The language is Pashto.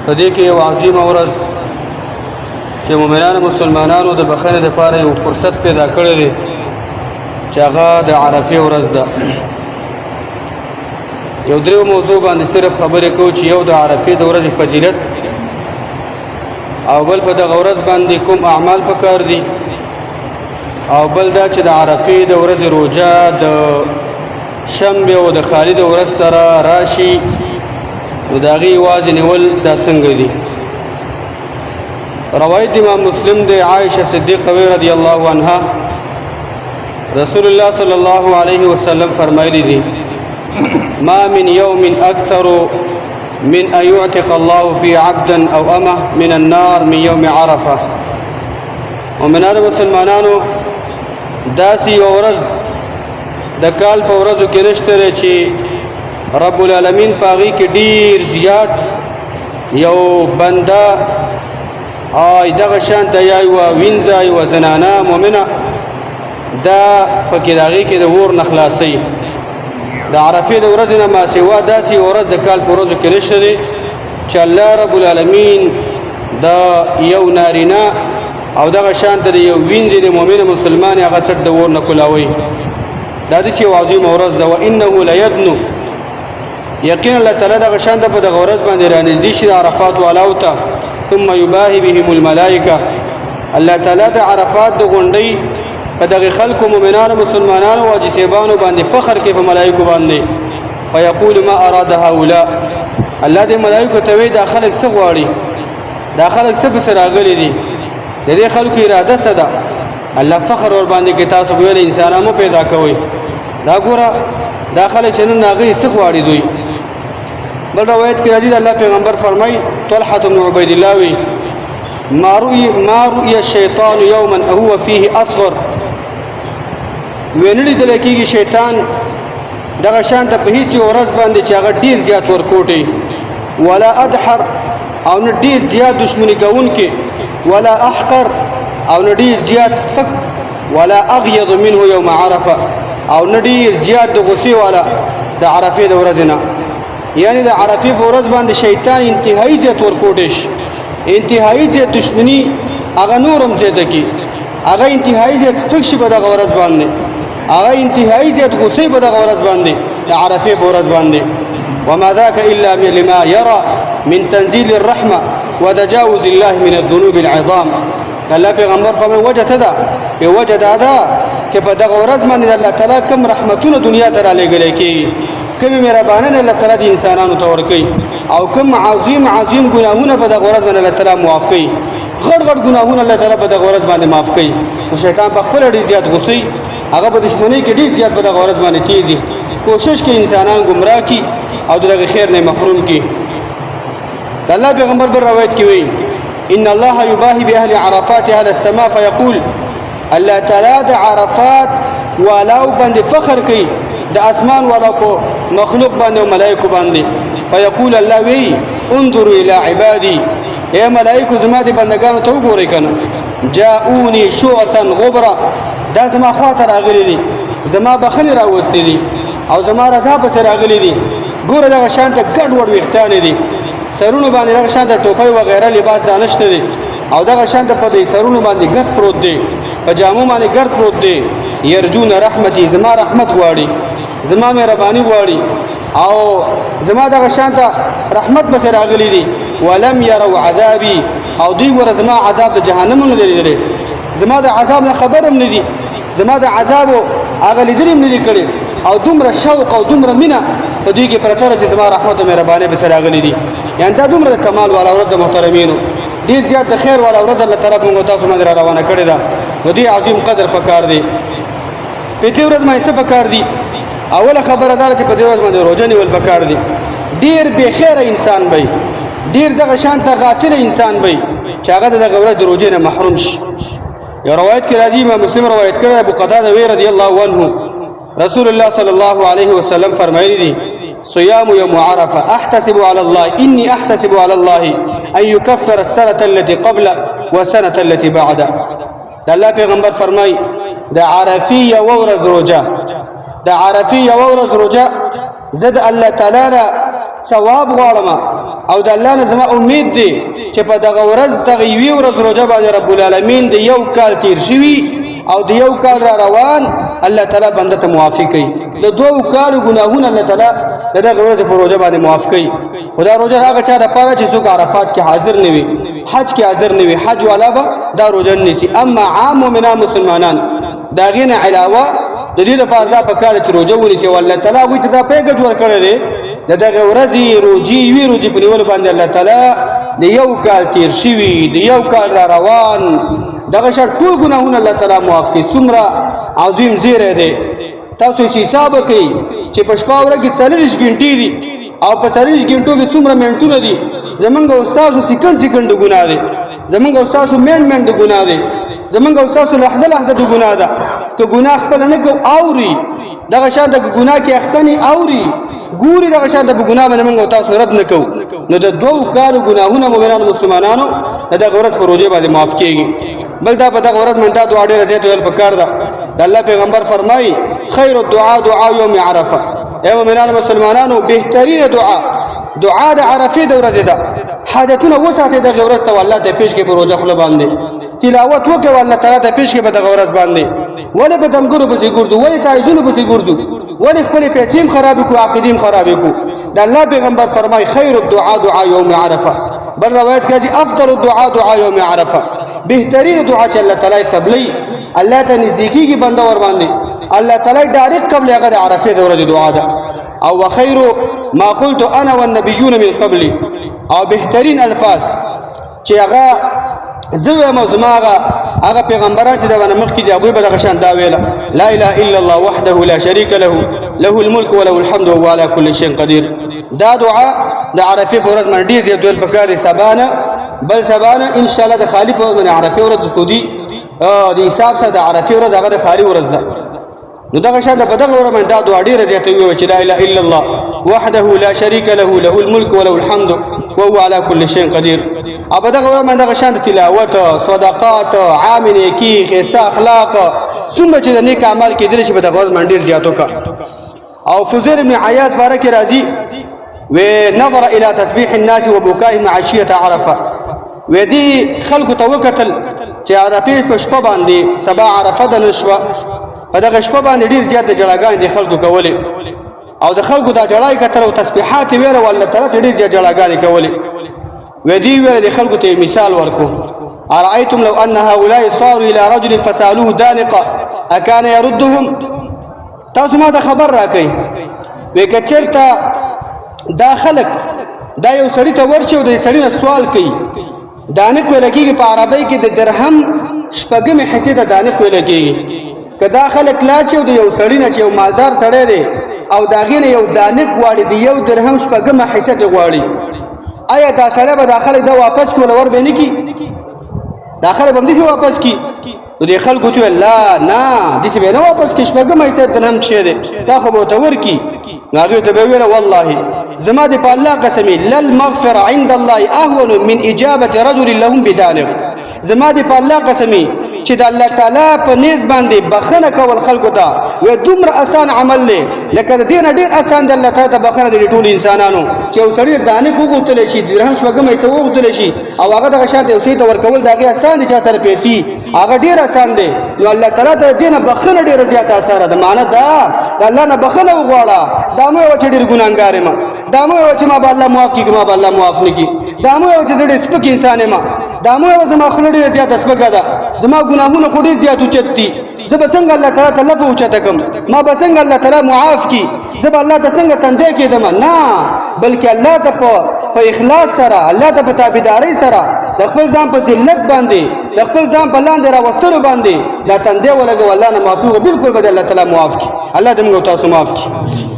په دې کې یو عظیمه ورځ چې مؤمنانو مسلمانانو د بخښنې دپاره یو فرصت پیدا کړی دی چې هغه د عرفې ورځ ده. یو دریو موضوع باندې صرف خبرې کوو چې یو د عرفې د ورځې فضیلت، او بل په دغه ورځ باندې کوم اعمال پکار دي، او بل دا چې د عرفې د ورځې روژه د شنبې او د خالي د ورځ سره راشي، نو د هغې یوازې نیول دا څنګه دي. روایت امام مسلم دی، عائشه صدیقه رضی الله عنها رسول الله صلی الله علیه وسلم فرمایلی دي: ما من يوم اكثر من ان يعتق الله في عبدا او امه من النار من يوم عرفه. ومنانو مسلمانانو داسې یو ورځ د کال په ورځو کې نشته چې رب العالمین په هغې کې ډېر زیات یو بنده دغه شانته یا یوه وینځه یوه زنانه مؤمنه دا پکې د هغې کې د اور نه خلاصوي. د عرفې د ورځې نه ما سوا داسې یو ورځ د کال په ورځو کې نشته دی چې الله رب العالمین د یو نارینه او دغه شانته د یو وینځې د مؤمنه مسلمان هغه څټ د اور نه کولاوي. دا داسې یو عظیمه ورځ ده. وانه لیدنو، یقینا الله تعالی دغه شانته په دغه ورځ باندې رانږدې شي د عرفات والاو ته، ثم یباهي بهم الملائکه. الله تعالی د عرفات د غونډۍ په دغه خلکو مؤمنانو مسلمانانو او جسیبانو باندې فخر کوي په ملائکو باندې. فیقول ما اراد هؤلاء، الله دې ملائکو ته وایي دا خلک څه غواړي، دا خلک څه پسې راغلي دي، د دې خلکو اراده څه ده. الله فخر ور باندې کې تاسو ویل انسانان مو پیدا کوئ، دا ګوره دا خلک چې نن هغوی څه غواړي دوی. بل روایت کې راځي د الله پیغمبر فرمایي، طلحة بن عبید الله وی: ما رؤي الشیطان یوما هو فيه اصغر، وینه لیدل کېږي شیطان دغه شانته په هیڅ یو ورځ باندې چې هغه ډېر زیات ورکوټي، ولا ادحر او نه ډېر زیات دشمني کوونکي، ولا احقر او نه ډېر زیات سپک، ولا اغیض منه یوم عرفه او نه ډېر زیات د غصې والا د عرفې د ورځې نه. یعنی د عرفې په ورځ باندې شیطان انتهایی زیات ورکوټي شي، انتهایی زیات دشمني هغه نورم زیاته کړي، هغه انتهایی زیات سپک شي په دغه ورځ باندې، هغه انتهایی زیات غصې په دغه ورځ باندې د عرفې په ورځ باندې. وما ذاك الا لما يرى من تنزيل الرحمه وتجاوز الله من الذنوب العظام. الله پیغمبر فرمایي وجه څه ده؟ وجه دا ده چې په دغه ورځ باندې الله تعالی کوم رحمتونه دنیا ته رالیږلی کېږي، کومې مهربانۍ الله تعالی د انسانانو ته ورکوي، او کوم عظیم عظیم ګناهونه په دغه ورځ باندې الله تعالی معاف کوي، غټ غټ ګناهونه الله تعالی په دغه ورځ باندې معاف کوي. نو شیطان په خپله ډېر زیات غصې، هغه په دشمنۍ کې ډېر زیات په دغه ورځ باندې تېز دي، کوشش کوي انسانان ګمراه کړي او د دغه خیر نه محروم کړي. د الله پیغمبر بل روایت کې وایي: ان الله یباهي باهل عرفات اهل السماء فیقول، الله تعالی د عرفات والاو باندې فخر کوي، د اسمان والا په مخلوق باندې او ملائکو باندې. فیقول الله وی: انظروا الى عبادي، اے ملائکو زما د بندگانو ته وګورئ کنه، جاءوني شعثا غبرا، دا زما خواته راغلي دي، زما بخښنې راوستې دي او زما رضا پسې راغلي دي. ګوره دغه شانته ګډ وډ ویښتانې دي، سرونو باندې دغه شانته ټوپۍ وغیره لباس دا نشته دی، او دغه شانته په دې سرونو باندې ګرد پروت دی، په جامو باندې ګرد پروت دی. یرجون رحمتي، زما رحمت غواړي، زما مهرباني غواړي، او زما دغه شانته رحمت پسې راغلي دي. ولم يروا عذابي، او دوی ګوره زما عذاب د جهنم نه دی لیدلی، زما د عذاب نه خبر هم نه دي، زما د عذابو هغه لیدلي هم نه دي کړي، او دومره شوق او دومره مینه په دوی کې پرته ده چې زما رحمت او مهرباني پسې راغلي دي. یعنې دا دومره د کمال والا ورځ د محترمینو، ډېر زیات د خیر والا ورځ الله تعالی موږ تاسو باندې را روانه کړې ده. نو دې عظیم قدر پکار دی. په دې ورځ باندې څه پکار دي؟ اوله خبره دا ده چې په دې ورځ باندې روژه نیول پکار دي. ډېر بې خیره انسان به وي، ډېر دغه شانته غافل انسان به وي چې هغه د دغه ورځ د روژې نه محروم شي. یو روایت کې راځي، امام مسلم روایت کړی، ابو قتاده رضی الله عنه رسول الله صلی الله علیه وسلم فرمایلی دي: صيام يوم عرفه احتسب على الله، اني احتسب على الله ان يكفر السنه التي قبل والسنه التي بعد. د الله پیغمبر فرمای د عرفې یو ورځ روژه، د عرفې یو ورځ روژه زه د الله تعالی نه ثواب غواړم او د الله نه زما امید دی چې په دغه ورځ دغه یوې ورځ روژه باندې رب العالمین د یو کال تیر شوي او د یو کال را روان الله تعالی بنده ته معافي کوي د 2 کالو ګناهونه الله تعالی دغه ورځ په روژه باندې معاف کوي خدا روژه هغه چا د پاره چې څوک عرفات کې حاضر نه وي حج کې حاضر نه وي حج والا به دا روژه نیسي اما عام مؤمنان مسلمانان دا غینه علاوه د دې لپاره دا پکاره چې روژه ونیسي والله تعالی وي ته دا پیګه جوړ کړی دی دغه ورځې روجي وی روجي په نیول باندې الله تعالی د یو کال تیر شوي د یو کال را روان دغه شر ټول ګناهونه الله تعالی معاف کړي څومره عظیم زیره دی تاسو یې حساب کړئ چې په شپه ورځ کې 40 غنټې دي او په 40 غنټو کې څومره منټونه دي زمونږ استاد سکند ګناه دي زمونږ استاد منټ ګناه دي زمونږ استاد لحظه د ګناه ده که ګناه خپل نه کو اوري دغه شان د ګناه کې اختنی اوري ګوري دغه شان د ګناه باندې موږ تاسو رد نکو نو د 2 کالو ګناهونه مؤمنانو مسلمانانو دغه ورځ په روزه باندې معاف کیږي بل دا په دغه ورځ مندا دعا ډیره زیات ویل پکار ده د الله پیغمبر فرمایي خیر الدعاء دعاء یوم عرفه اے مؤمنانو مسلمانانو بهترین دعا د عرفه د ورځې ده حاجتونه وساته دغه ورځ ته الله ته پیش کې په روزه خپل باندې تلاوت وکړه الله تعالی ته پیش کې په دغه ورځ باندې ولې په دمګرو به ګرځو ولې تعیزونو به ګرځو ولې خپل پیسې خراب کو عقیدې خراب کو د الله پیغمبر فرمای خیر الدعاء دعاء یوم عرفه بل روایت کې دي افضل الدعاء دعاء یوم عرفه بهترین دعا چې الله تعالی قبلې الله ته نزدیکیږي بنده ور باندې الله تعالی ډایرکټ قبل هغه د عرفه د ورځې دعا ده او وخير ما قلت انا والنبيون من قبلي او بهترین الفاظ چې هغه زوی مزماغه هغه پیغمبران چې دا مخکې دی هغه به دغه شان دا ویله لا اله الا الله وحده لا شريك له له الملك وله الحمد وهو على كل شيء قدير دا دعا د عرفه په ورځ باندې ډیر زیات ویل پکار دي سبانه بل سبانه ان شاء الله د خالی په ورځ عرفه ورځ د سعودي د حساب سره د عرفه ورځ هغه د خالی ورځ ده نو دغه شان په دغه ورځ باندې دا دعا ډیره زیات ویل چې لا اله الا الله وحده لا شريك له له الملك وله الحمد وهو على كل شيء قدير اب دغه ورځ باندې دغه شان تلاوت صدقات عامل کی خسته اخلاق څومره چې نیک اعمال کې دي چې په دغه ورځ باندې ډیر زیاتو کا او فوزير ابن عياض بارك راضي ونظر الى تسبيح الناس وبكائهم عشيه عرفه ودي خلق توکتل چې عرفه په شپه باندې سبا عرفه د نشوه په دغه شپه باندې ډیر زیات جړاګان دي خلکو کولې او د خلکو دا جړای کتر او تسبیحات ویره والله تعالی ډیر زیات جړاګان کولې ودي ویره د خلکو ته مثال ورکو ارايتم لو ان هؤلاء صاروا الى رجل فسالوه دانقه اكان يردهم تاسو ما ته خبر راکئ وکچرتا دا خلک دا یو سړی ته ورچو د سړی نه سوال کوي دانق ولګي په عربی کې د درهم شپږم حصے د دانق ولګي کدا خلک لاړ شو د یو سړی نه چې یو مالدار سړی دی او داغینه یو دانق واړي دی یو درهم شپږم حصہ دی واړي آیا دا سړی به داخله دا واپس کول ور به نه کی داخله به دې واپس کی نو دې خلکو ته لا نه دې به نه واپس کی شپږم حصہ درهم شه دی دا خو به تور کی هغه ته به ویل والله زما دې په الله قسمی لل مغفرة عند الله اهون من اجابه رجل لهم بدانق زما دې په الله قسمی چې د الله تعالی په نيز باندې بخنه کول خلکو ته و دومره آسان عمل دی لکه د دین ډیر آسان د الله تعالی ته بخنه د ټول انسانانو چې وسړي دانه کوغوتل شي درهم شوګم یې سوغوتل شي او هغه دغه شاته یو شی ته ورکول دغه آسان دي چې سره پیسې هغه ډیر آسان دی نو الله تعالی د دین بخنه ډیر زیات آسان ده معنی دا الله نه بخنه وغواړه دا مو چې ډیر ګناګار ما دا مو چې ما به الله معاف کړي ما به الله معاف نه کړي دا مو چې ډیر سپک انسان ما دا مو زما خلک ډیر زیات سپک ده زما ګناهونه خو ډیر زیات اوچتي زب څنګه الله تعالی ته لفظ اوچته کوم ما به څنګه الله تعالی معاف کی زب الله ته څنګه تندې کېدم نه بلکې الله ته په اخلاص سره الله ته په تابعداري سره د خپل ځان په ذلت باندې د خپل ځان په لاندې راوستلو باندې دا تندې ولګو الله نه معفو بالکل به الله تعالی معاف کی الله دې موږ تاسو معاف کی